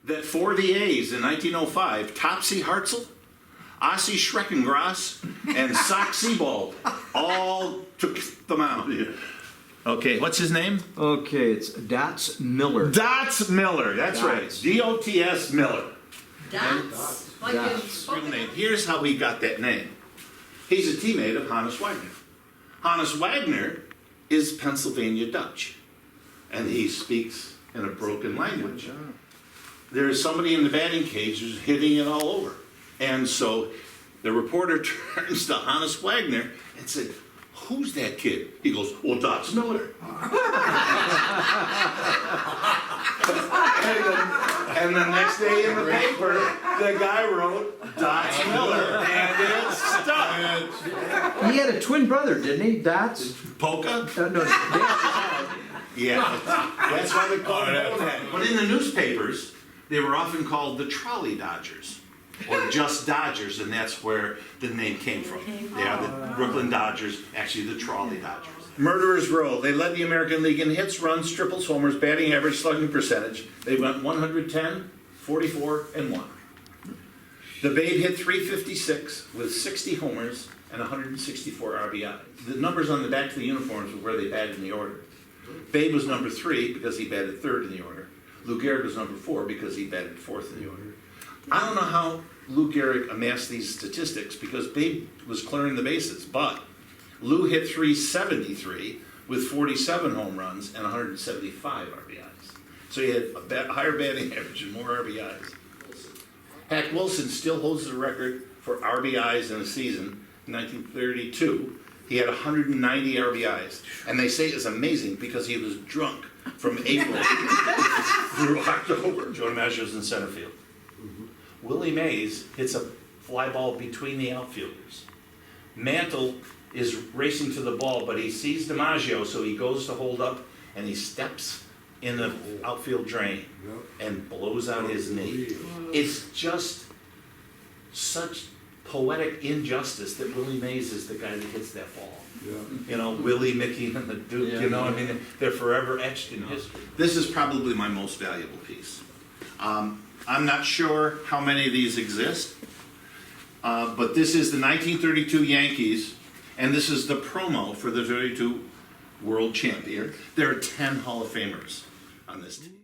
that for the A's in 1905, Topsy Hartzell, Ossie Schreckengrass, and Sock Sebald all took the mound. Okay, what's his name? Okay, it's Dots Miller. Dots Miller, that's right. Dots. D-O-T-S Miller. Dots? Like in Dots. Real name. Here's how he got that name. He's a teammate of Hannes Wagner. Hannes Wagner is Pennsylvania Dutch, and he speaks in a broken language. There is somebody in the batting cage who's hitting it all over. And so the reporter turns to Hannes Wagner and said, "Who's that kid?" He goes, "Well, Dots Miller." And the next day in the paper, the guy wrote Dots Miller, and it stuck. He had a twin brother, didn't he? Dots? Polka? No, Dots. Yeah, that's why they call it that. But in the newspapers, they were often called the Trolley Dodgers, or just Dodgers, and that's where the name came from. They are the Brooklyn Dodgers, actually the Trolley Dodgers. Murderers Row. They led the American League in hits, runs, triples, homers, batting average, slugging percentage. They went 110, 44, and 1. The Babe hit 356 with 60 homers and 164 RBI. The numbers on the back of the uniforms were where they batted in the order. Babe was number 3 because he batted 3rd in the order. Lou Gehrig was number 4 because he batted 4th in the order. I don't know how Lou Gehrig amassed these statistics because Babe was clearing the bases, but Lou hit 373 with 47 home runs and 175 RBIs. So he had a higher batting average and more RBIs. Hack Wilson still holds the record for RBIs in a season. In 1932, he had 190 RBIs. And they say it's amazing because he was drunk from April through October. Joe DiMaggio's in center field. Willie Mays hits a fly ball between the outfielders. Mantle is racing to the ball, but he sees DiMaggio, so he goes to hold up, and he steps in the outfield drain and blows out his knee. It's just such poetic injustice that Willie Mays is the guy that hits that ball. You know, Willie, Mickey, and the Duke, you know, I mean, they're forever etched in history. This is probably my most valuable piece. I'm not sure how many of these exist, but this is the 1932 Yankees, and this is the promo for the 32 World Champion. There are 10 Hall of Famers on this team.